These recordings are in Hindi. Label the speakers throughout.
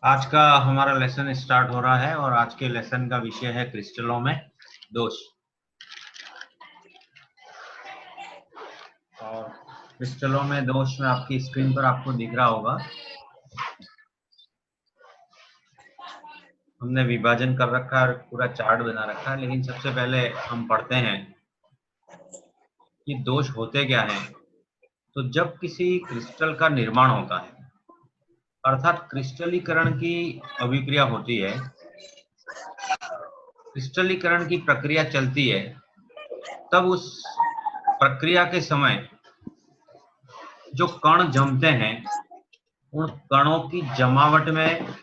Speaker 1: आज का हमारा लेसन स्टार्ट हो रहा है और आज के लेसन का विषय है क्रिस्टलों में दोष। और क्रिस्टलों में दोष में आपकी स्क्रीन पर आपको दिख रहा होगा, हमने विभाजन कर रखा है, पूरा चार्ट बना रखा है। लेकिन सबसे पहले हम पढ़ते हैं कि दोष होते क्या हैं। तो जब किसी क्रिस्टल का निर्माण होता है, अर्थात क्रिस्टलीकरण की अभिक्रिया होती है, क्रिस्टलीकरण की प्रक्रिया चलती है, तब उस प्रक्रिया के समय जो कण जमते हैं, उन कणों की जमावट में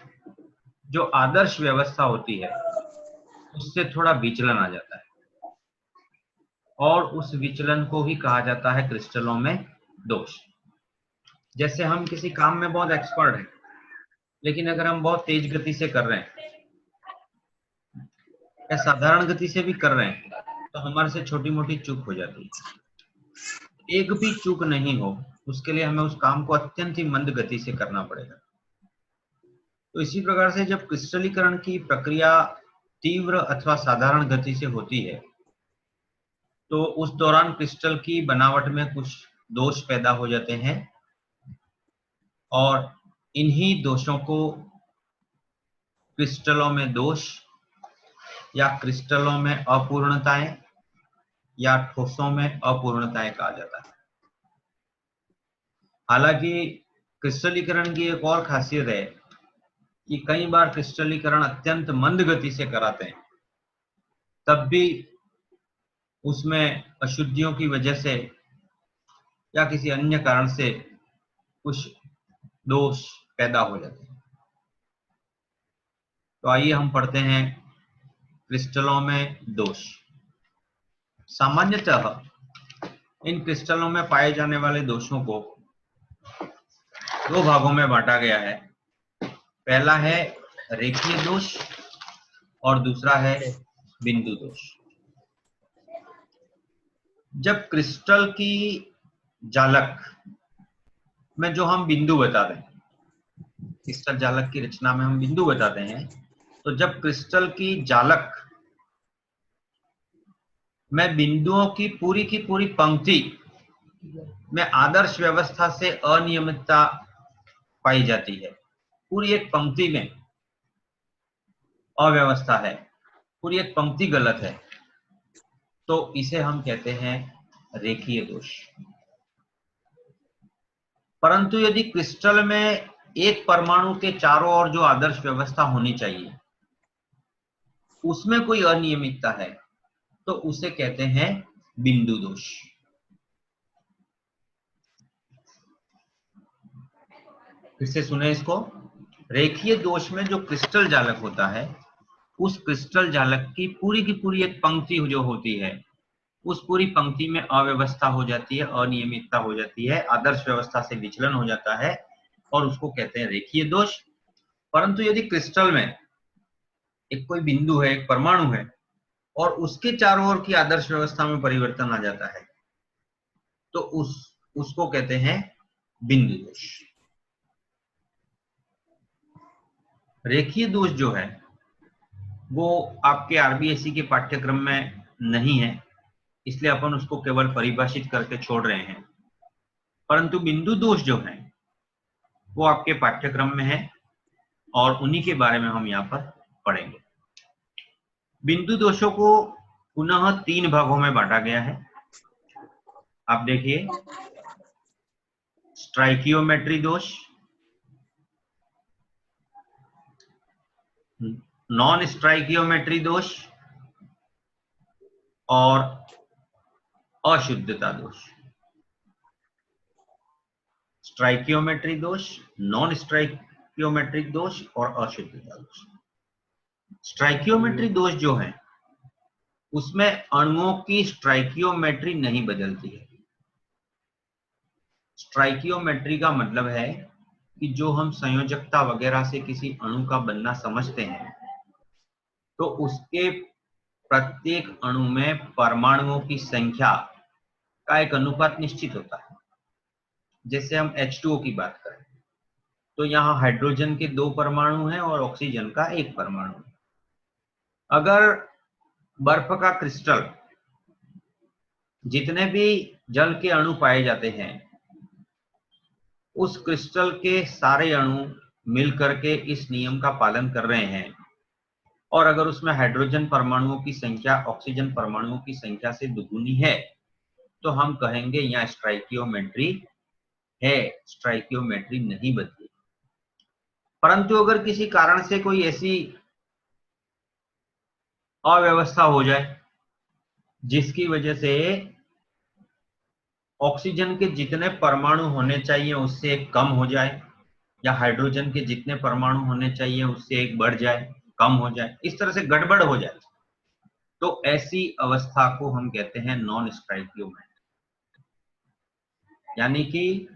Speaker 1: जो आदर्श व्यवस्था होती है उससे थोड़ा विचलन आ जाता है, और उस विचलन को ही कहा जाता है क्रिस्टलों में दोष। जैसे हम किसी काम में बहुत एक्सपर्ट हैं, लेकिन अगर हम बहुत तेज गति से कर रहे हैं या साधारण गति से भी कर रहे हैं, तो हमारे से छोटी मोटी चूक हो जाती है। एक भी चूक नहीं हो, उसके लिए हमें उस काम को अत्यंत ही मंद गति से करना पड़ेगा। तो इसी प्रकार से जब क्रिस्टलीकरण की प्रक्रिया तीव्र अथवा साधारण गति से होती है, तो उस दौरान क्रिस्टल की बनावट में कुछ दोष पैदा हो जाते हैं, और इन्हीं दोषों को क्रिस्टलों में दोष या क्रिस्टलों में अपूर्णताएं या ठोसों में अपूर्णताएं कहा जाता है। हालांकि क्रिस्टलीकरण की एक और खासियत है कि कई बार क्रिस्टलीकरण अत्यंत मंद गति से कराते हैं, तब भी उसमें अशुद्धियों की वजह से या किसी अन्य कारण से कुछ दोष पैदा हो जाते हैं। तो आइए हम पढ़ते हैं क्रिस्टलों में दोष। सामान्यतः इन क्रिस्टलों में पाए जाने वाले दोषों को दो भागों में बांटा गया है। पहला है रेखीय दोष और दूसरा है बिंदु दोष। जब क्रिस्टल की जालक में जो हम बिंदु बताते हैं, क्रिस्टल जालक की रचना में हम बिंदु बताते हैं, तो जब क्रिस्टल की जालक में बिंदुओं की पूरी पंक्ति में आदर्श व्यवस्था से अनियमितता पाई जाती है, पूरी एक पंक्ति में अव्यवस्था है, पूरी एक पंक्ति गलत है, तो इसे हम कहते हैं रेखीय दोष। परंतु यदि क्रिस्टल में एक परमाणु के चारों ओर जो आदर्श व्यवस्था होनी चाहिए उसमें कोई अनियमितता है, तो उसे कहते हैं बिंदु दोष। फिर से सुने इसको। रेखीय दोष में जो क्रिस्टल जालक होता है, उस क्रिस्टल जालक की पूरी एक पंक्ति जो होती है, उस पूरी पंक्ति में अव्यवस्था हो जाती है, अनियमितता हो जाती है, आदर्श व्यवस्था से विचलन हो जाता है, और उसको कहते हैं रेखीय दोष। परंतु यदि क्रिस्टल में एक कोई बिंदु है, एक परमाणु है, और उसके चारों ओर की आदर्श व्यवस्था में परिवर्तन आ जाता है, तो उसको कहते हैं बिंदु दोष। रेखीय दोष जो है वो आपके आरबीएससी के पाठ्यक्रम में नहीं है, इसलिए अपन उसको केवल परिभाषित करके छोड़ रहे हैं। परंतु बिंदु दोष जो है वो आपके पाठ्यक्रम में है, और उन्हीं के बारे में हम यहाँ पर पढ़ेंगे। बिंदु दोषों को पुनः 3 भागों में बांटा गया है। आप देखिए, स्ट्राइकियोमेट्री दोष, नॉन स्ट्राइकियोमेट्री दोष और अशुद्धता दोष। स्ट्राइकियोमेट्री दोष, नॉन स्ट्राइकियोमेट्रिक दोष और अशुद्धता दोष। स्ट्राइकियोमेट्री दोष जो है उसमें अणुओं की स्ट्राइकियोमेट्री नहीं बदलती है। स्ट्राइकियोमेट्री का मतलब है कि जो हम संयोजकता वगैरह से किसी अणु का बनना समझते हैं, तो उसके प्रत्येक अणु में परमाणुओं की संख्या का एक अनुपात निश्चित होता है। जैसे हम H2O की बात करें, तो यहाँ हाइड्रोजन के 2 परमाणु हैं और ऑक्सीजन का 1 परमाणु। अगर बर्फ का क्रिस्टल, जितने भी जल के अणु पाए जाते हैं, उस क्रिस्टल के सारे अणु मिलकर के इस नियम का पालन कर रहे हैं, और अगर उसमें हाइड्रोजन परमाणुओं की संख्या ऑक्सीजन परमाणुओं की संख्या से दुगुनी है, तो हम कहेंगे यहाँ स्टोइकियोमेट्री है, स्टोइकियोमेट्री नहीं बदली। परंतु अगर किसी कारण से कोई ऐसी अव्यवस्था हो जाए जिसकी वजह से ऑक्सीजन के जितने परमाणु होने चाहिए उससे एक कम हो जाए, या हाइड्रोजन के जितने परमाणु होने चाहिए उससे एक बढ़ जाए, कम हो जाए, इस तरह से गड़बड़ हो जाए, तो ऐसी अवस्था को हम कहते हैं नॉन स्टोइकियोमेट्री। यानी कि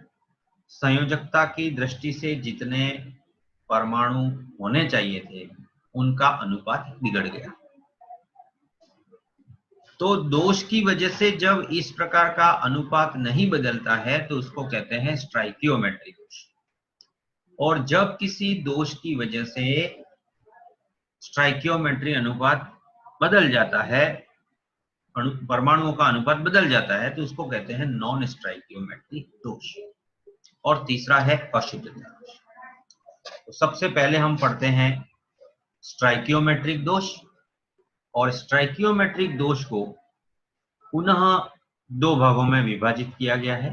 Speaker 1: संयोजकता की दृष्टि से जितने परमाणु होने चाहिए थे उनका अनुपात बिगड़ गया। तो दोष की वजह से जब इस प्रकार का अनुपात नहीं बदलता है तो उसको कहते हैं स्टोइकियोमेट्री दोष। और जब किसी दोष की वजह से स्टोइकियोमेट्री अनुपात बदल जाता है, परमाणुओं का अनुपात बदल जाता है, तो उसको कहते हैं नॉन स्टोइकियोमेट्री दोष। और तीसरा है अशुद्धता दोष। तो सबसे पहले हम पढ़ते हैं स्टोइकियोमेट्रिक दोष, और स्टोइकियोमेट्रिक दोष को पुनः 2 भागों में विभाजित किया गया है।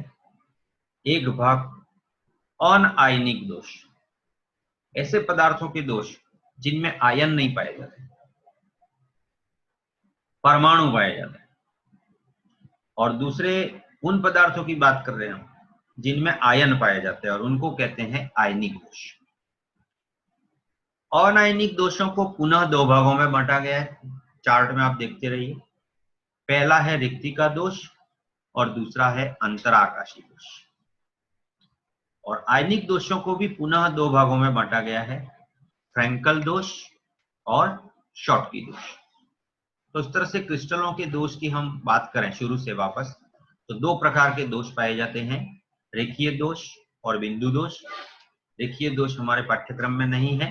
Speaker 1: एक भाग अनआयनिक दोष, ऐसे पदार्थों के दोष जिनमें आयन नहीं पाए जाते, परमाणु पाए जाते हैं। और दूसरे उन पदार्थों की बात कर रहे हैं हम जिनमें आयन पाए जाते हैं, और उनको कहते हैं आयनिक दोष। अनायनिक दोषों को पुनः 2 भागों में बांटा गया है, चार्ट में आप देखते रहिए। पहला है रिक्तिका दोष और दूसरा है अंतराकाशी दोष। और आयनिक दोषों को भी पुनः 2 भागों में बांटा गया है, फ्रैंकल दोष और शॉटकी दोष। तो इस तरह से क्रिस्टलों के दोष की हम बात करें शुरू से वापस, तो 2 प्रकार के दोष पाए जाते हैं, रेखीय दोष और बिंदु दोष। रेखीय दोष हमारे पाठ्यक्रम में नहीं है।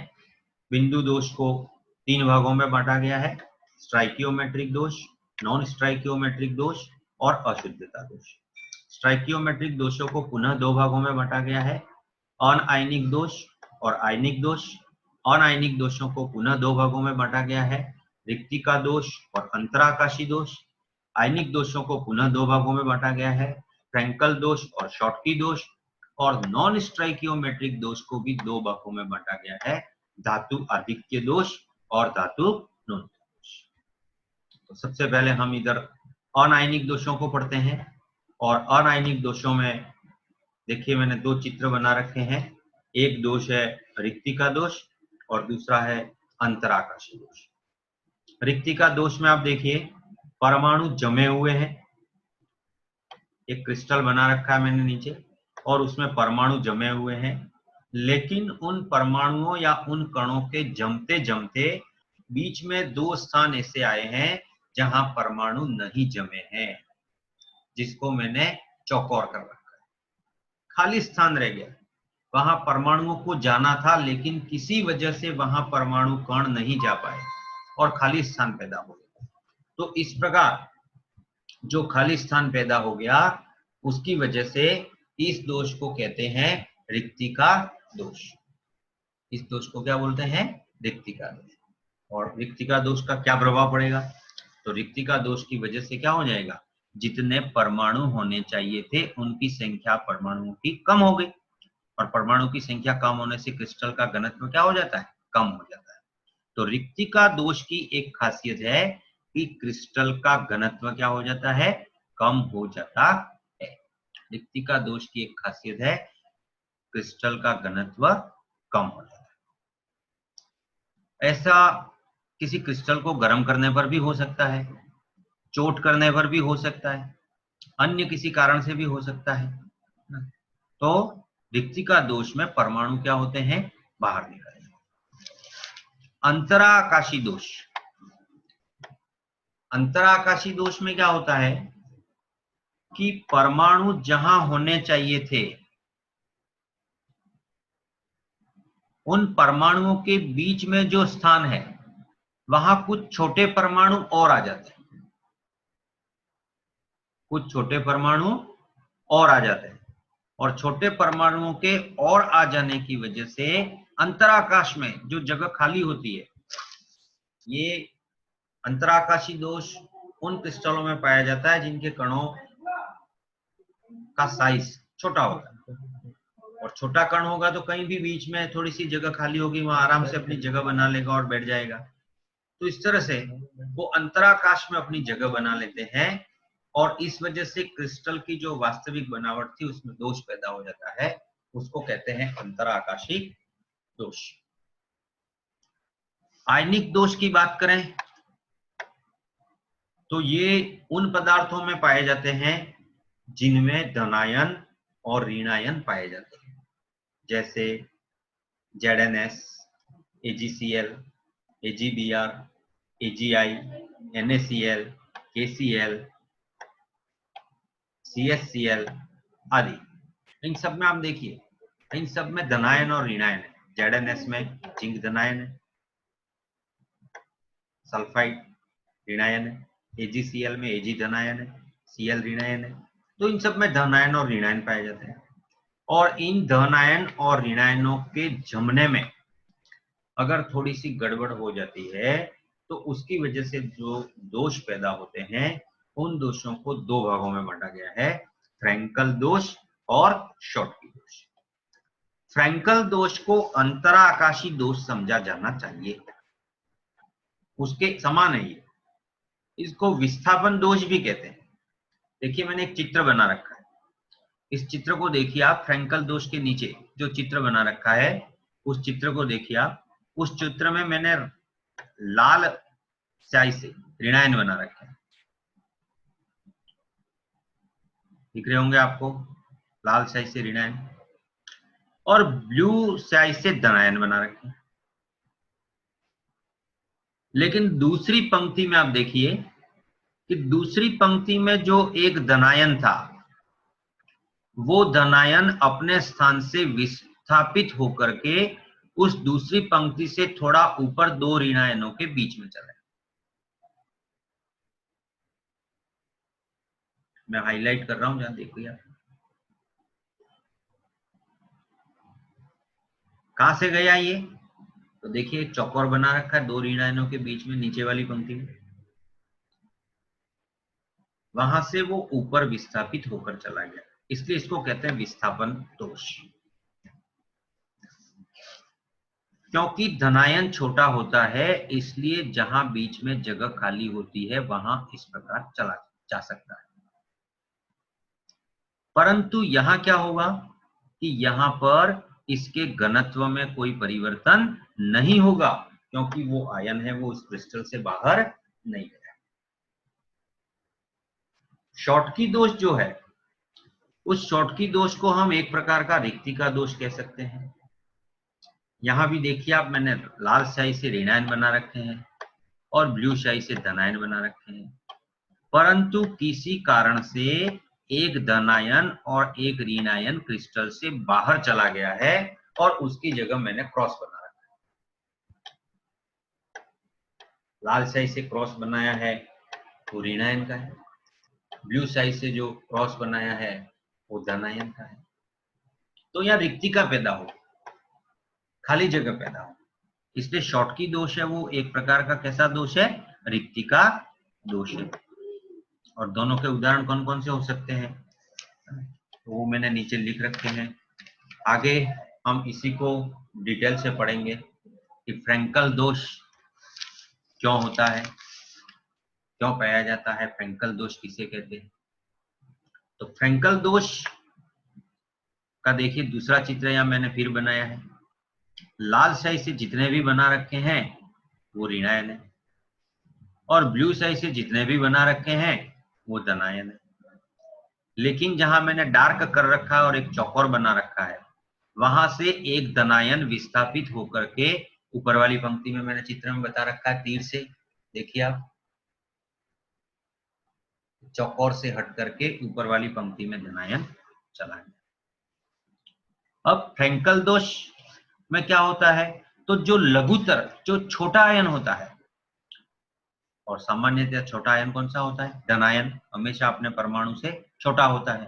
Speaker 1: बिंदु दोष को 3 भागों में बांटा गया है, स्टोइकियोमेट्रिक दोष, नॉन स्टोइकियोमेट्रिक दोष और अशुद्धता दोष। स्टोइकियोमेट्रिक दोषों को पुनः 2 भागों में बांटा गया है, अनआयनिक दोष और आयनिक दोष। अनआयनिक दोषों को पुनः 2 भागों में बांटा गया है, रिक्तिका दोष और अंतराकाशी दोष। आयनिक दोषों को पुनः 2 भागों में बांटा गया है, फ्रैंकल दोष और शॉटकी दोष। और नॉन स्टोइकियोमेट्रिक दोष को भी 2 भागों में बांटा गया है, धातु आधिक्य दोष और धातु न्यूनता दोष। तो सबसे पहले हम इधर अनायनिक दोषों को पढ़ते हैं। और अनायनिक दोषों में देखिए मैंने 2 चित्र बना रखे हैं, एक दोष है रिक्तिका दोष और दूसरा है अंतराकाशी दोष। रिक्तिका दोष में आप देखिए परमाणु जमे हुए हैं, एक क्रिस्टल बना रखा है मैंने नीचे और उसमें परमाणु जमे हुए हैं, लेकिन उन परमाणुओं या उन कणों के जमते जमते बीच में 2 स्थान ऐसे आए हैं जहां परमाणु नहीं जमे हैं, जिसको मैंने चौकोर कर रखा है। खाली स्थान रह गया, वहां परमाणुओं को जाना था लेकिन किसी वजह से वहां परमाणु कण नहीं जा पाए और खाली स्थान पैदा हो गया। तो इस प्रकार जो खाली स्थान पैदा हो गया उसकी वजह से इस दोष को कहते हैं रिक्तिका दोष। इस दोष को क्या बोलते हैं? रिक्तिका दोष। और रिक्तिका दोष का क्या प्रभाव पड़ेगा? तो रिक्तिका दोष की वजह से क्या हो जाएगा, जितने परमाणु होने चाहिए थे उनकी संख्या परमाणुओं की कम हो गई, और परमाणु की संख्या कम होने से क्रिस्टल का घनत्व क्या हो जाता है? कम हो जाता है। तो रिक्तिका दोष की एक खासियत है कि क्रिस्टल का घनत्व क्या हो जाता है? कम हो जाता है। रिक्तिका दोष की एक खासियत है, क्रिस्टल का घनत्व कम हो जाता है। ऐसा किसी क्रिस्टल को गर्म करने पर भी हो सकता है, चोट करने पर भी हो सकता है, अन्य किसी कारण से भी हो सकता है। तो रिक्तिका दोष में परमाणु क्या होते हैं? बाहर निकल जाते हैं। अंतराकाशी दोष, अंतराकाशी दोष में क्या होता है कि परमाणु जहां होने चाहिए थे उन परमाणुओं के बीच में जो स्थान है वहां कुछ छोटे परमाणु और आ जाते हैं, कुछ छोटे परमाणु और आ जाते हैं, और छोटे परमाणुओं के और आ जाने की वजह से अंतराकाश में जो जगह खाली होती है, ये अंतराकाशी दोष उन क्रिस्टलों में पाया जाता है जिनके कणों का साइज छोटा होता है। और छोटा कण होगा तो कहीं भी बीच में थोड़ी सी जगह खाली होगी, वहां आराम से अपनी जगह बना लेगा और बैठ जाएगा। तो इस तरह से वो अंतराकाश में अपनी जगह बना लेते हैं, और इस वजह से क्रिस्टल की जो वास्तविक बनावट थी उसमें दोष पैदा हो जाता है, उसको कहते हैं अंतराकाशी दोष। आयनिक दोष की बात करें तो ये उन पदार्थों में पाए जाते हैं जिनमें धनायन और ऋणायन पाए जाते हैं, जैसे ZnS, AgCl, AgBr, AgI, NaCl, KCl, CSCl आदि। इन सब में आप देखिए, इन सब में धनायन और ऋणायन है। ZnS में जिंक धनायन है, सल्फाइड ऋणायन है, AgCl में Ag धनायन है, Cl ऋणायन है। तो इन सब में धनायन और ऋणायन पाए जाते हैं, और इन धनायन और ऋणायनों के जमने में अगर थोड़ी सी गड़बड़ हो जाती है तो उसकी वजह से जो दोष पैदा होते हैं उन दोषों को दो भागों में बांटा गया है, फ्रैंकल दोष और शॉटकी दोष। फ्रैंकल दोष को अंतराकाशी दोष समझा जाना चाहिए, उसके समान है ये। इसको विस्थापन दोष भी कहते हैं। देखिए मैंने एक चित्र बना रखा है, इस चित्र को देखिए आप, फ्रैंकल दोष के नीचे जो चित्र बना रखा है उस चित्र को देखिए आप। उस चित्र में मैंने लाल स्याही से ऋणायन बना रखे हैं, दिख रहे होंगे आपको, लाल स्याही से ऋणायन, और ब्लू स्याही से धनायन बना रखे हैं। लेकिन दूसरी पंक्ति में आप देखिए कि दूसरी पंक्ति में जो एक धनायन था वो धनायन अपने स्थान से विस्थापित होकर के उस दूसरी पंक्ति से थोड़ा ऊपर दो ऋणायनों के बीच में चला। मैं हाईलाइट कर रहा हूं, जहां देखिए आप, कहां से गया ये, तो देखिए एक चौकोर बना रखा है दो ऋणायनों के बीच में नीचे वाली पंक्ति में, वहां से वो ऊपर विस्थापित होकर चला गया, इसलिए इसको कहते हैं विस्थापन दोष। क्योंकि धनायन छोटा होता है इसलिए जहां बीच में जगह खाली होती है वहां इस प्रकार चला जा सकता है। परंतु यहां क्या होगा कि यहां पर इसके घनत्व में कोई परिवर्तन नहीं होगा, क्योंकि वो आयन है, वो उस क्रिस्टल से बाहर नहीं गया। शॉटकी दोष जो है, उस शॉटकी दोष को हम एक प्रकार का रिक्तिका दोष कह सकते हैं। यहां भी देखिए आप, मैंने लाल स्याही से ऋणायन बना रखे हैं और ब्लू स्याही से धनायन बना रखे हैं, परंतु किसी कारण से एक धनायन और एक ऋणायन क्रिस्टल से बाहर चला गया है और उसकी जगह मैंने क्रॉस बना रखा है। लाल स्याही से क्रॉस बनाया है वो ऋणायन का है, ब्लू स्याही से जो क्रॉस बनाया है वो धनायन का है। तो यहाँ रिक्तिका पैदा हो, खाली जगह पैदा हो, इसलिए शॉटकी दोष है वो एक प्रकार का कैसा दोष है, रिक्तिका दोष है। और दोनों के उदाहरण कौन कौन से हो सकते हैं तो वो मैंने नीचे लिख रखे हैं। आगे हम इसी को डिटेल से पढ़ेंगे कि फ्रैंकल दोष क्यों होता है, क्यों पाया जाता है, फ्रैंकल दोष किसे कहते हैं। तो फ्रैंकल दोष का देखिए दूसरा चित्र यहाँ मैंने फिर बनाया है। लाल स्याही से जितने भी बना रखे हैं वो ऋणायन है, और ब्लू स्याही से जितने भी बना रखे हैं वो धनायन है। लेकिन जहां मैंने डार्क कर रखा है और एक चौकोर बना रखा है, वहां से एक धनायन विस्थापित होकर के ऊपर वाली पंक्ति में मैंने चित्र में बता रखा है तीर से, देखिए आप, चौकोर से हट करके ऊपर वाली पंक्ति में धनायन चला गया। अब फ्रैंकल दोष में क्या होता है, तो जो लघुतर, जो छोटा आयन होता है, और सामान्यतः छोटा आयन कौन सा होता है, धनायन, हमेशा अपने परमाणु से छोटा होता है।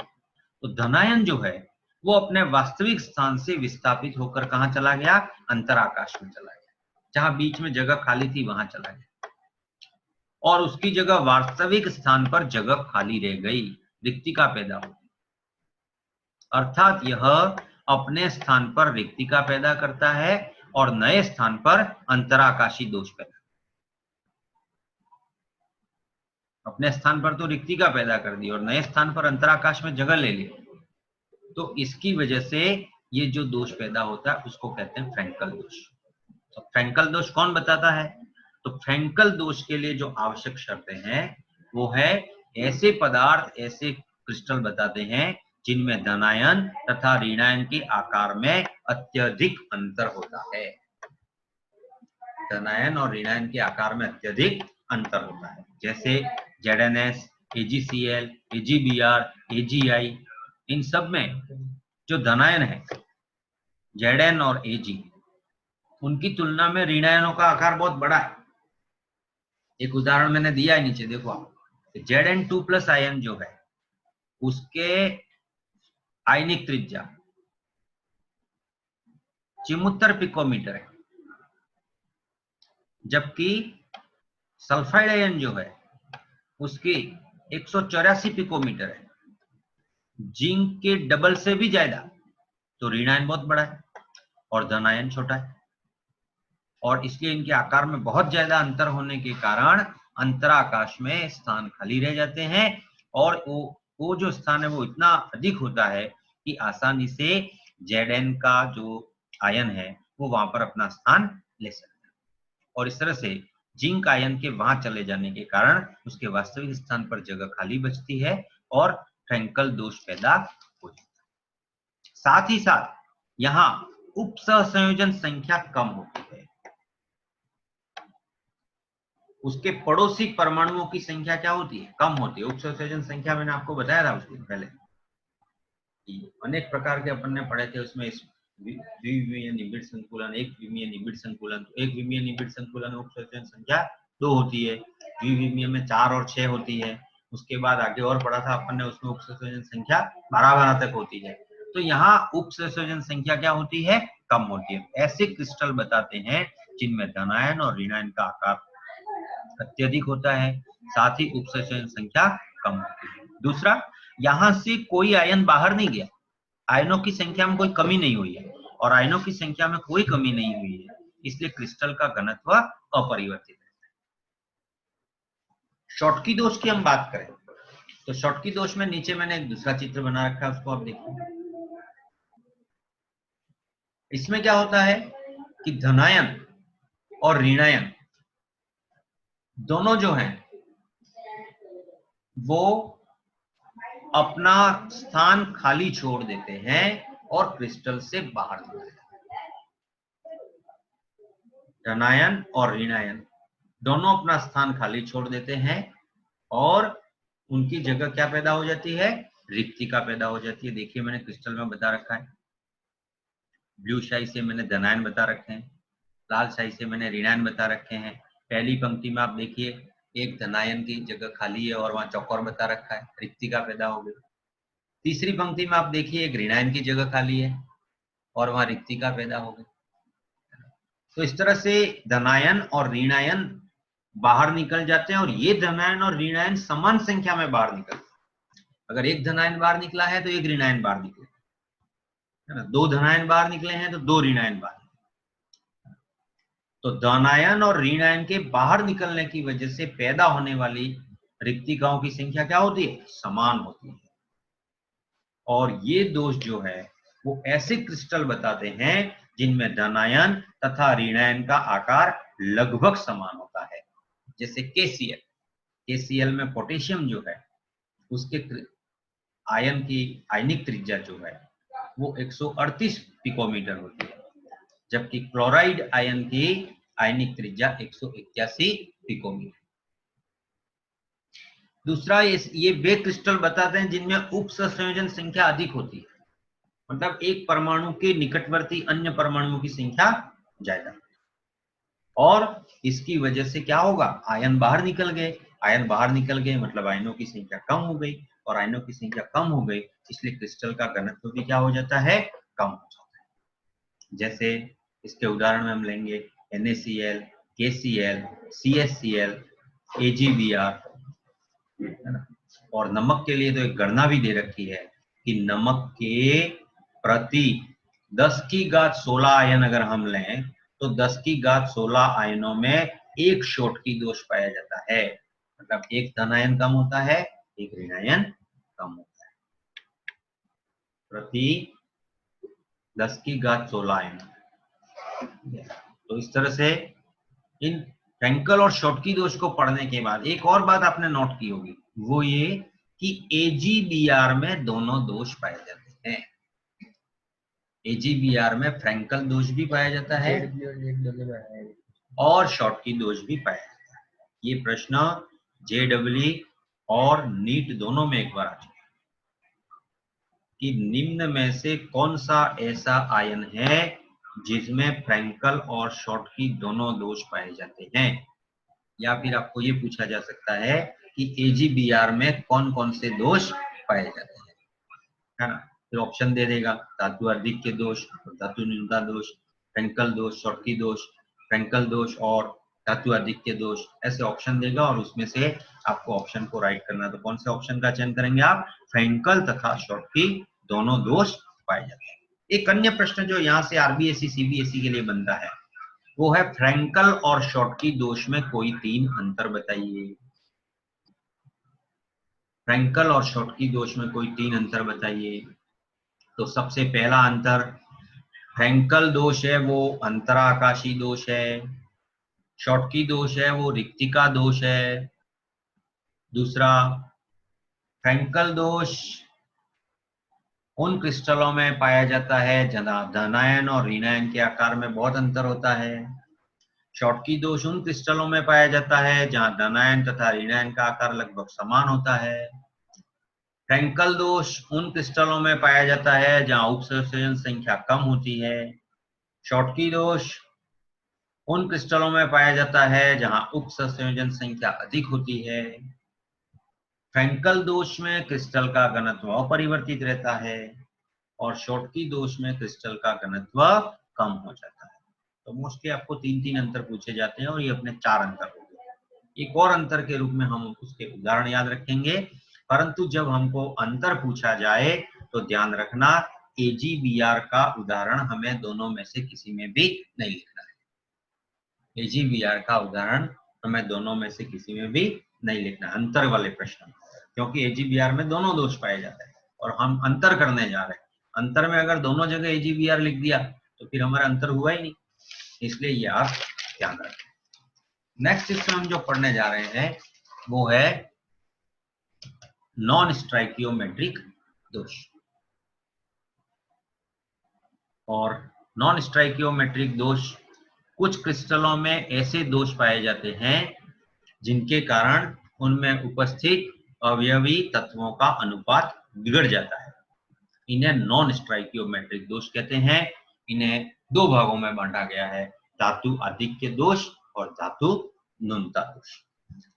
Speaker 1: तो धनायन जो है वो अपने वास्तविक स्थान से विस्थापित होकर कहां चला गया, अंतराकाश में चला गया, जहां बीच में जगह खाली थी वहां चला गया, और उसकी जगह वास्तविक स्थान पर जगह खाली रह गई, रिक्तिका पैदा हो गई। अर्थात यह अपने स्थान पर रिक्तिका पैदा करता है और नए स्थान पर अंतराकाशी दोष पैदा, अपने स्थान पर तो रिक्तिका पैदा कर दी और नए स्थान पर अंतराकाश में जगह ले ली, तो इसकी वजह से ये जो दोष पैदा होता है उसको कहते हैं फ्रैंकल दोष। तो फ्रैंकल दोष कौन बताता है, तो फ्रैंकल दोष के लिए जो आवश्यक शर्तें हैं वो है, ऐसे पदार्थ, ऐसे क्रिस्टल बताते हैं जिनमें धनायन तथा ऋणायन के आकार में अत्यधिक अंतर होता है, धनायन और ऋणायन के आकार में अत्यधिक अंतर होता है, जैसे ZnS, AgCl, AgBr, AgI, इन सब में जो धनायन है Zn और Ag, उनकी तुलना में ऋणायनों का आकार बहुत बड़ा है। एक उदाहरण मैंने दिया है नीचे, देखो आप, Zn2+ आयन जो है उसके आयनिक त्रिज्या 74 पिकोमीटर है, जबकि सल्फाइड आयन जो है उसकी 184 पिकोमीटर है, जिंक के डबल से भी ज्यादा। तो ऋणायन बहुत बड़ा है और धनायन छोटा है, और इसलिए इनके आकार में बहुत ज्यादा अंतर होने के कारण अंतराकाश में स्थान खाली रह जाते हैं, और वो जो स्थान है वो इतना अधिक होता है कि आसानी से Zn का जो आयन है वो वहां पर अपना स्थान ले सकता है, और इस तरह से जिंक आयन के वहां चले जाने के कारण उसके वास्तविक स्थान पर जगह खाली बचती है और फ्रैंकल दोष पैदा हो जाता है। साथ ही साथ यहाँ उप सहसंयोजन संख्या कम होती है, उसके पड़ोसी परमाणुओं की संख्या क्या होती है, कम होती है। उप सहसंयोजन संख्या मैंने आपको बताया था उसके पहले, अनेक प्रकार के अपन ने पढ़े थे, उसमें द्विविमीय निबिड़ संकुलन, एक विमीय निबिड़ संकुलन। तो एक विमीय निबिड़ संकुलन में उप सहसंयोजन संख्या 2 होती है, द्विविमीय में 4 और 6 होती है, उसके बाद आगे और पढ़ा था अपन ने, उसमें उप सहसंयोजन संख्या 12 तक होती है। तो यहाँ उप सहसंयोजन संख्या क्या होती है, कम होती है। ऐसे क्रिस्टल बताते हैं जिनमें धनायन और ऋणायन का आकार अत्यधिक होता है, साथ ही उप सहसंयोजन संख्या कम होती है। दूसरा, यहां से कोई आयन बाहर नहीं गया, आयनों की संख्या में कोई कमी नहीं हुई है, और आयनों की संख्या में कोई कमी नहीं हुई है, इसलिए क्रिस्टल का घनत्व अपरिवर्तित है। शॉटकी दोष की हम बात करें तो शॉटकी दोष में नीचे मैंने एक दूसरा चित्र बना रखा है, उसको आप देखिए। इसमें क्या होता है कि धनायन और ऋणायन दोनों जो हैं वो अपना स्थान खाली छोड़ देते हैं और क्रिस्टल से बाहर निकल जाते हैं। धनायन और ऋणायन दोनों अपना स्थान खाली छोड़ देते हैं और उनकी जगह क्या पैदा हो जाती है, रिक्तिका पैदा हो जाती है। देखिए मैंने क्रिस्टल में बता रखा है, ब्लू शाई से मैंने धनायन बता रखे हैं, लाल शाई से मैंने ऋणायन बता रखे हैं। पहली पंक्ति में आप देखिए एक धनायन की जगह खाली है और वहां चौकोर बता रखा है, रिक्तिका पैदा हो गई। तीसरी पंक्ति में आप देखिए एक ऋणायन की जगह खाली है और वहां रिक्तिका पैदा हो गई। तो इस तरह से धनायन और ऋणायन बाहर निकल जाते हैं, और ये धनायन और ऋणायन समान संख्या में बाहर निकलते हैं। अगर एक धनायन बाहर निकला है तो एक ऋणायन बाहर निकले, है ना, 2 धनायन बाहर निकले हैं तो 2 ऋणायन बाहर। तो धनायन और ऋणायन के बाहर निकलने की वजह से पैदा होने वाली रिक्तिकाओं की संख्या क्या होती है, समान होती है। और ये दोष जो है वो ऐसे क्रिस्टल बताते हैं जिनमें धनायन तथा ऋणायन का आकार लगभग समान होता है, जैसे KCl में पोटेशियम जो है उसके आयन की आयनिक त्रिज्या जो है वो 138 पिकोमीटर होती है, जबकि क्लोराइड आयन की आयनिक त्रिज्या 181 पिकोमीटर। दूसरा, ये वे क्रिस्टल बताते हैं जिनमें उप सहसंयोजन संख्या अधिक होती है, मतलब एक परमाणु के निकटवर्ती अन्य परमाणुओं की संख्या ज्यादा, और इसकी वजह से क्या होगा, आयन बाहर निकल गए। आयन बाहर निकल गए मतलब आयनों की संख्या कम हो गई, और आयनों की संख्या कम हो गई इसलिए क्रिस्टल का घनत्व भी क्या हो जाता है, कम हो जाता है। जैसे इसके उदाहरण में हम लेंगे NaCl, KCl, CHCl, AgBr, है ना। और नमक के लिए तो एक गणना भी दे रखी है कि नमक के प्रति 10⁻16 आयन अगर हम लें तो 10⁻16 आयनों में एक शॉटकी दोष पाया जाता है, मतलब एक धन आयन कम होता है, एक ऋण आयन कम होता है, प्रति 10⁻16 आयन। तो इस तरह से इन फ्रैंकल और शॉटकी दोष को पढ़ने के बाद एक और बात आपने नोट की होगी, वो ये कि AgBr में दोनों दोष पाए जाते हैं। AgBr में फ्रैंकल दोष भी पाया जाता है और शॉटकी दोष भी पाया जाता है। ये प्रश्न JEE और नीट दोनों में एक बार आ चुका है कि निम्न में से कौन सा ऐसा आयन है जिसमें फ्रैंकल और शॉटकी दोनों दोष पाए जाते हैं। या फिर आपको ये पूछा जा सकता है कि AgBr में कौन कौन से दोष पाए जाते हैं, है ना। फिर ऑप्शन दे देगा, धातु आधिक्य दोष, धातु न्यूनता दोष, फ्रैंकल दोष, शॉटकी दोष, फ्रैंकल दोष और धातु आधिक्य दोष, ऐसे ऑप्शन देगा और उसमें से आपको ऑप्शन को राइट करना है। तो कौन से ऑप्शन का चयन करेंगे आप, फ्रैंकल तथा शॉटकी दोनों दोष पाए जाते हैं। एक अन्य प्रश्न जो यहाँ से RBSE CBSE के लिए बनता है वो है फ्रैंकल और शॉटकी दोष में कोई 3 अंतर बताइए। फ्रैंकल और शॉटकी दोष में कोई 3 अंतर बताइए। तो सबसे पहला अंतर, फ्रैंकल दोष है वो अंतराकाशी दोष है, शॉटकी दोष है वो रिक्तिका दोष है। दूसरा, फ्रैंकल दोष उन क्रिस्टलों में पाया जाता है जहां धनायन और ऋणायन के आकार में बहुत अंतर होता है। शॉटकी दोष उन क्रिस्टलों में पाया जाता है जहां धनायन तथा ऋणायन का आकार लगभग समान होता है। फ्रैंकल दोष उन क्रिस्टलों में पाया जाता है जहां उपसंयोजन संख्या कम होती है। शॉटकी दोष उन क्रिस्टलों में पाया जाता है जहां उपसंयोजन संख्या अधिक होती है। फ्रैंकल दोष में क्रिस्टल का घनत्व अपरिवर्तित रहता है और शॉटकी दोष में क्रिस्टल का घनत्व कम हो जाता है। तो मोस्टली आपको 3-3 अंतर पूछे जाते हैं और ये अपने 4 अंतर हो गए। एक और अंतर के रूप में हम उसके उदाहरण याद रखेंगे, परंतु जब हमको अंतर पूछा जाए तो ध्यान रखना AgBr का उदाहरण हमें दोनों में से किसी में भी नहीं लिखना है। AgBr का उदाहरण हमें दोनों में से किसी में भी नहीं लिखना, अंतर वाले प्रश्न, क्योंकि AgBr में दोनों दोष पाए जाते हैं और हम अंतर करने जा रहे हैं। अंतर में अगर दोनों जगह AgBr लिख दिया तो फिर हमारा अंतर हुआ ही नहीं, इसलिए ये आप ध्यान रखें। नेक्स्ट इसमें हम जो पढ़ने जा रहे हैं वो है नॉन स्टाइकियोमेट्रिक दोष। और नॉन स्टाइकियोमेट्रिक दोष, कुछ क्रिस्टलों में ऐसे दोष पाए जाते हैं जिनके कारण उनमें उपस्थित अवयवी तत्वों का अनुपात बिगड़ जाता है। इन्हें नॉन स्टाइकियोमेट्रिक दोष कहते हैं। इन्हें 2 भागों में बांटा गया है, धातु आधिक्य दोष और धातु न्यूनता दोष।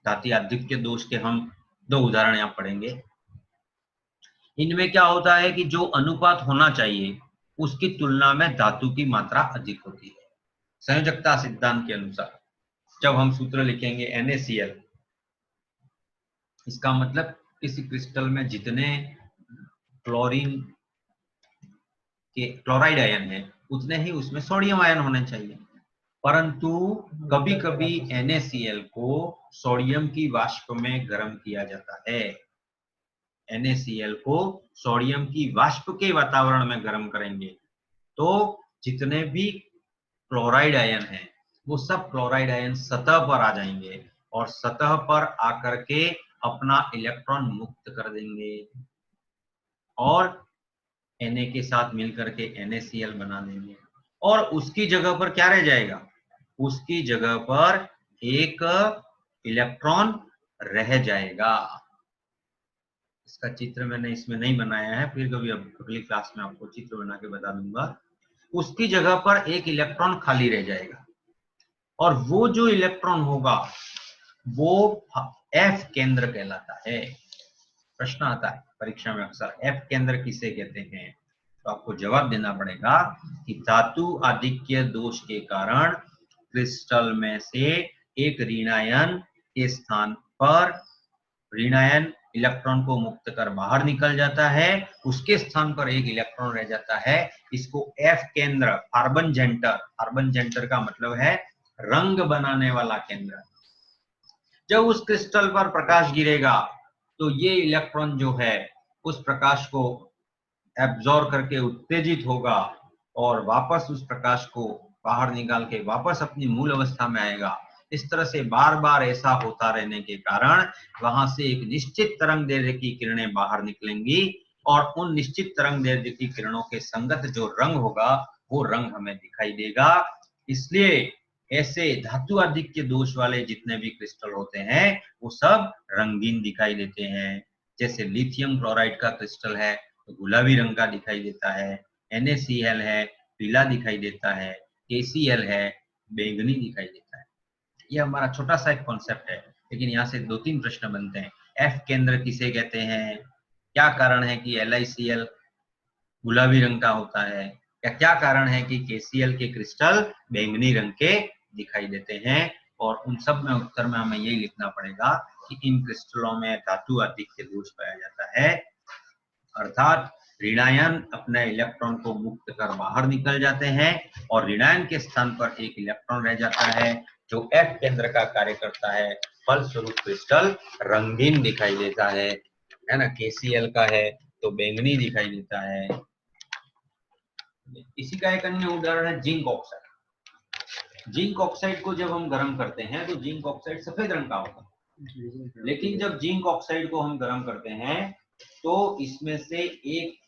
Speaker 1: धातु आधिक्य दोष के हम 2 उदाहरण यहाँ पढ़ेंगे। इनमें क्या होता है कि जो अनुपात होना चाहिए उसकी तुलना में धातु की मात्रा अधिक होती है। संयोजकता सिद्धांत के अनुसार जब हम सूत्र लिखेंगे NaCl, इसका मतलब किसी क्रिस्टल में जितने क्लोरीन के क्लोराइड आयन है उतने ही उसमें सोडियम आयन होने चाहिए, परंतु कभी कभी NaCl को सोडियम की वाष्प में गर्म किया जाता है। NaCl को सोडियम की वाष्प के वातावरण में गर्म करेंगे तो जितने भी क्लोराइड आयन हैं वो सब क्लोराइड आयन सतह पर आ जाएंगे और सतह पर आकर के अपना इलेक्ट्रॉन मुक्त कर देंगे और Na के साथ मिलकर के NaCl बना देंगे और उसकी जगह पर क्या रह जाएगा, उसकी जगह पर एक इलेक्ट्रॉन रह जाएगा। इसका चित्र मैंने इसमें नहीं बनाया है, फिर कभी अगली क्लास में आपको चित्र बना के बता दूंगा। उसकी जगह पर एक इलेक्ट्रॉन खाली रह जाएगा और वो जो इलेक्ट्रॉन होगा वो एफ केंद्र कहलाता है। प्रश्न आता है परीक्षा में अक्सर, एफ केंद्र किसे कहते हैं? तो आपको जवाब देना पड़ेगा कि धातु आधिक्य दोष के कारण क्रिस्टल में से एक ऋणायन के स्थान पर ऋणायन इलेक्ट्रॉन को मुक्त कर बाहर निकल जाता है, उसके स्थान पर एक इलेक्ट्रॉन रह जाता है। इसको एफ केंद्र, कार्बन जेंटर, कार्बन जेंटर का मतलब है रंग बनाने वाला केंद्र। जब उस क्रिस्टल पर प्रकाश गिरेगा तो ये इलेक्ट्रॉन जो है उस प्रकाश को एब्जॉर्ब करके उत्तेजित होगा और वापस उस प्रकाश को बाहर निकाल के वापस अपनी मूल अवस्था में आएगा। इस तरह से बार बार ऐसा होता रहने के कारण वहां से एक निश्चित तरंग दैर्ध्य की किरणें बाहर निकलेंगी और उन निश्चित तरंग दैर्ध्य की किरणों के संगत जो रंग होगा वो रंग हमें दिखाई देगा। इसलिए ऐसे धातु आधिक्य दोष वाले जितने भी क्रिस्टल होते हैं वो सब रंगीन दिखाई देते हैं। जैसे लिथियम क्लोराइड का क्रिस्टल है तो गुलाबी रंग का दिखाई देता है, NaCl है पीला दिखाई देता है, KCl है बैंगनी दिखाई देता है। ये हमारा छोटा सा एक कॉन्सेप्ट है, लेकिन यहाँ से 2-3 प्रश्न बनते हैं। एफ केंद्र किसे कहते हैं? क्या कारण है कि LiCl गुलाबी रंग का होता है? या क्या कारण है कि KCl के क्रिस्टल बैंगनी रंग के दिखाई देते हैं? और उन सब में उत्तर में हमें यही लिखना पड़ेगा कि इन क्रिस्टलों में धातु आधिक्य दोष पाया जाता है, अर्थात ऋणायन अपने इलेक्ट्रॉन को मुक्त कर बाहर निकल जाते हैं और ऋणायन के स्थान पर एक इलेक्ट्रॉन रह जाता है जो एफ केंद्र का कार्य करता है। फलस्वरूप क्रिस्टल रंगीन दिखाई देता है ना। KCl का है तो बैंगनी दिखाई देता है। इसी का एक अन्य उदाहरण है जिंक ऑक्साइड। जिंक ऑक्साइड को जब हम गर्म करते हैं तो जिंक ऑक्साइड सफेद रंग का होता है, लेकिन जब जिंक ऑक्साइड को हम गर्म करते हैं तो इसमें से एक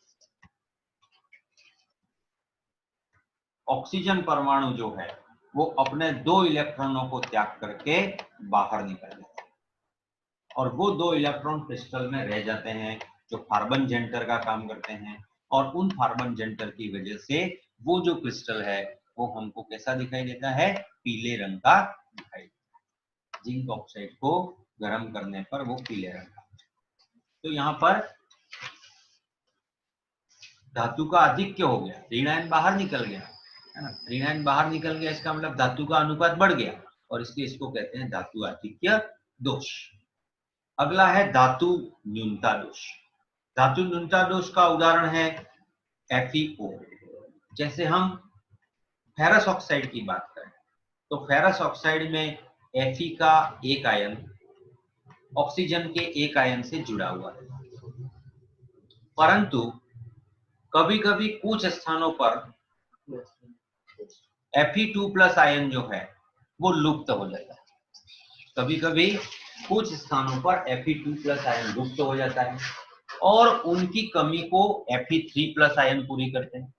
Speaker 1: ऑक्सीजन परमाणु जो है वो अपने 2 इलेक्ट्रॉनों को त्याग करके बाहर निकल जाता है और वो 2 इलेक्ट्रॉन क्रिस्टल में रह जाते हैं जो कार्बन जेंटर का काम करते हैं। और उन कार्बन जेंटर की वजह से वो जो क्रिस्टल है वो हमको कैसा दिखाई देता है? पीले रंग का दिखाई देता है। जिंक ऑक्साइड को गर्म करने पर वो पीले रंग का। तो यहाँ पर धातु का आधिक्य हो गया, ऋणायन बाहर निकल गया है ना। ऋणायन बाहर निकल गया इसका मतलब धातु का अनुपात बढ़ गया और इसलिए इसको कहते हैं धातु आधिक्य दोष। अगला है धातु न्यूनता दोष। धातु न्यूनता दोष का उदाहरण है FeO। जैसे हम फेरस ऑक्साइड की बात करें तो फेरस ऑक्साइड में Fe का एक आयन ऑक्सीजन के एक आयन से जुड़ा हुआ है, परंतु कभी कभी कुछ स्थानों पर Fe2+ आयन जो है वो लुप्त हो जाता है। कभी कभी कुछ स्थानों पर Fe2+ आयन लुप्त हो जाता है और उनकी कमी को Fe3+ आयन पूरी करते हैं।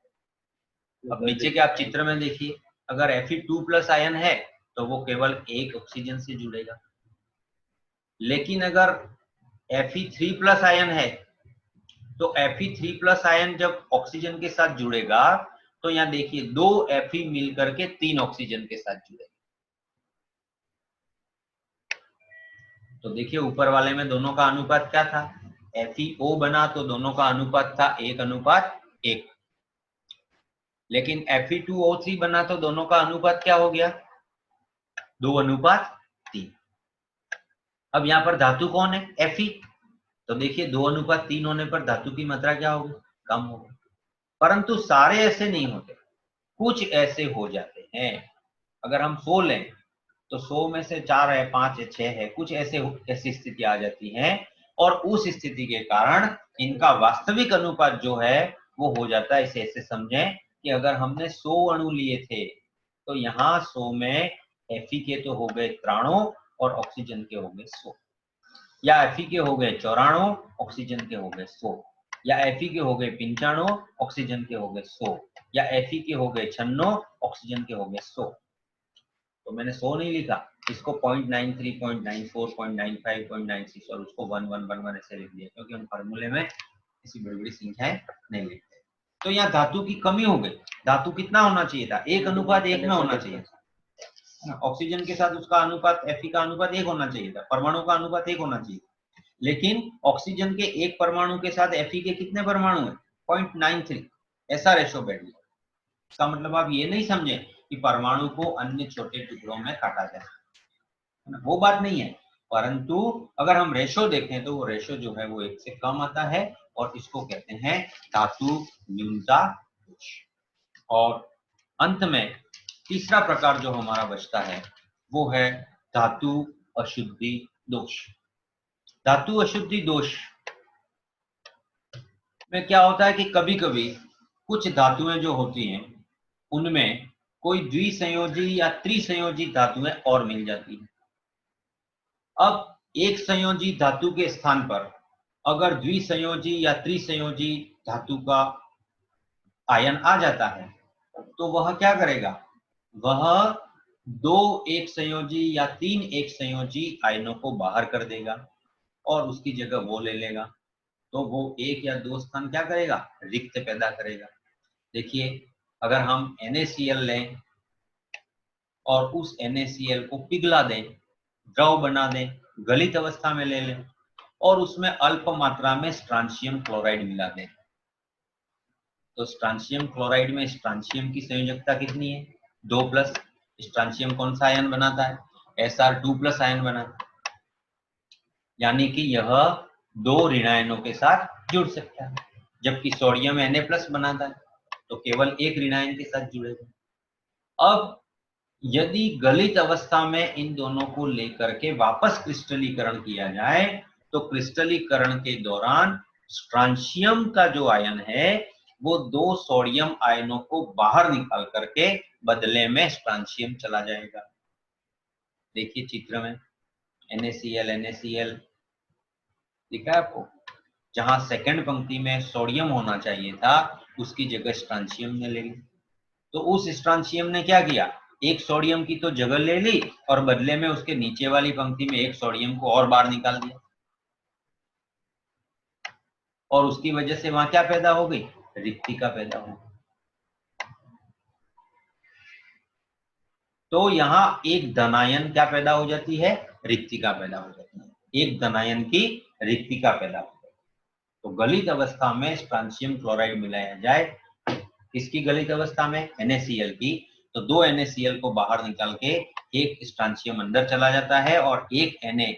Speaker 1: अब नीचे के आप चित्र में देखिए, अगर Fe2+ आयन है तो वो केवल एक ऑक्सीजन से जुड़ेगा, लेकिन अगर Fe3+ आयन है तो Fe3+ आयन जब ऑक्सीजन के साथ जुड़ेगा तो यहाँ देखिए 2 Fe मिलकर के 3 ऑक्सीजन के साथ जुड़ेगा। तो देखिए ऊपर वाले में दोनों का अनुपात क्या था? FeO बना तो दोनों का अनुपात था 1:1, लेकिन Fe2O3 बना तो दोनों का अनुपात क्या हो गया? 2:3। अब यहाँ पर धातु कौन है? Fe। तो देखिए 2:3 होने पर धातु की मात्रा क्या होगी? कम होगी। परंतु सारे ऐसे नहीं होते, कुछ ऐसे हो जाते हैं। अगर हम 100 लें तो 100 में से 4 है, 5 है, 6 है, कुछ ऐसी स्थिति आ जाती है और उस स्थिति के कारण इनका वास्तविक अनुपात जो है वो हो जाता है। इसे ऐसे समझें कि अगर हमने 100 अणु लिए थे तो यहाँ 100 में Fe के तो हो गए 93 और ऑक्सीजन के हो गए 100, या Fe के हो गए 94 ऑक्सीजन के हो गए 100, या Fe के हो गए 95 ऑक्सीजन के हो गए 100, या Fe के हो गए 96 ऑक्सीजन के हो गए 100। तो मैंने 100 नहीं लिखा, इसको 0.93, 0.94, 0.95, 0.96 और उसको 1, 1, 1, 1 ऐसे लिख दिया, क्योंकि हम फार्मूले में किसी बड़ी बड़ी संख्याएं नहीं लिखते। तो यहाँ धातु की कमी हो गई। धातु कितना होना चाहिए था? 1:1 में होना चाहिए था। ऑक्सीजन के साथ उसका अनुपात Fe का अनुपात 1 होना चाहिए था, परमाणु का अनुपात 1 होना चाहिए, लेकिन ऑक्सीजन के एक परमाणु के साथ Fe के कितने परमाणु है? 0.93, ऐसा रेशो बैठ गया। इसका मतलब आप ये नहीं समझे कि परमाणु को अन्य छोटे टुकड़ों में काटा जाए, वो बात नहीं है, परंतु अगर हम रेशो देखें तो वो रेशो जो है वो 1 से कम आता है और इसको कहते हैं धातु न्यूनता दोष। और अंत में तीसरा प्रकार जो हमारा बचता है वो है धातु अशुद्धि दोष। धातु अशुद्धि दोष में क्या होता है कि कभी कभी कुछ धातुएं जो होती हैं उनमें कोई द्विसंयोजी या त्रिसंयोजी धातुएं और मिल जाती हैं। अब एक संयोजी धातु के स्थान पर अगर द्विसंयोजी या त्रिसंयोजी धातु का आयन आ जाता है तो वह क्या करेगा? वह 2 एक संयोजी या 3 एक संयोजी आयनों को बाहर कर देगा और उसकी जगह वो ले लेगा। तो वो 1 या 2 स्थान क्या करेगा? रिक्त पैदा करेगा। देखिए, अगर हम NaCl लें और उस NaCl को पिघला दें, द्रव बना दें, गलित अवस्था में ले लें और उसमें अल्प मात्रा में स्ट्रांशियम क्लोराइड मिला दें, तो स्ट्रांशियम क्लोराइड में स्ट्रांशियम की संयोजकता कितनी है? 2+। स्ट्रांशियम कौन सा आयन बनाता है? Sr2+ आयन बनाता है, यानी कि यह 2 ऋण आयनों के साथ जुड़ सकता है, जबकि सोडियम Na+ बनाता है तो केवल 1 ऋण आयन के साथ जुड़ेगा। अब यदि गलित अवस्था में इन दोनों को लेकर के वापस क्रिस्टलीकरण किया जाए तो क्रिस्टलीकरण के दौरान स्ट्रांशियम का जो आयन है वो 2 सोडियम आयनों को बाहर निकाल करके बदले में स्ट्रांशियम चला जाएगा। देखिए चित्र में NaCl दिखा है आपको? जहां सेकंड पंक्ति में सोडियम होना चाहिए था उसकी जगह स्ट्रांशियम ने ले ली। तो उस स्ट्रांशियम ने क्या किया? एक सोडियम की तो जगह ले ली और बदले में उसके नीचे वाली पंक्ति में एक सोडियम को और बाहर निकाल दिया और उसकी वजह से वहां क्या पैदा हो गई? रिक्तिका पैदा हो गई। तो यहाँ एक धनायन क्या पैदा हो जाती है? रिक्तिका पैदा हो जाती है। एक धनायन की रिक्तिका पैदा हो जाती है। तो गलित अवस्था में स्ट्रांशियम क्लोराइड मिलाया जाए, किसकी गलित अवस्था में? NaCl की। तो 2 NaCl को बाहर निकाल के एक स्ट्रांशियम अंदर चला जाता है और एक Na+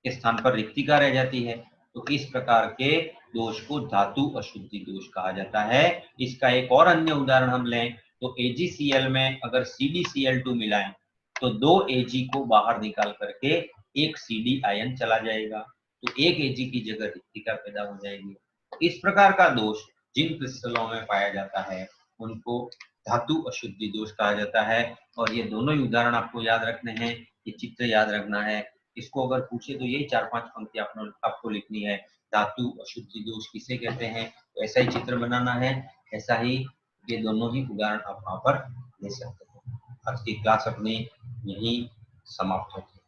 Speaker 1: के स्थान पर रिक्तिका रह जाती है। तो इस प्रकार के दोष को धातु अशुद्धि दोष कहा जाता है। इसका एक और अन्य उदाहरण हम लें तो AgCl में अगर CdCl2 मिलाएं तो 2 Ag को बाहर निकाल करके एक Cd आयन चला जाएगा, तो एक Ag की जगह रिक्तिका पैदा हो जाएगी। इस प्रकार का दोष जिन क्रिस्टलों में पाया जाता है उनको धातु अशुद्धि दोष कहा जाता है। और ये दोनों ही उदाहरण आपको याद रखने हैं, ये चित्र याद रखना है। इसको अगर पूछे तो यही 4-5 पंक्ति आपको लिखनी है। धातु अशुद्धि दोष किसे कहते हैं, तो ऐसा ही चित्र बनाना है, ऐसा ही ये दोनों ही उदाहरण आप वहां पर ले सकते हैं। आज की क्लास अपनी यही समाप्त होती है।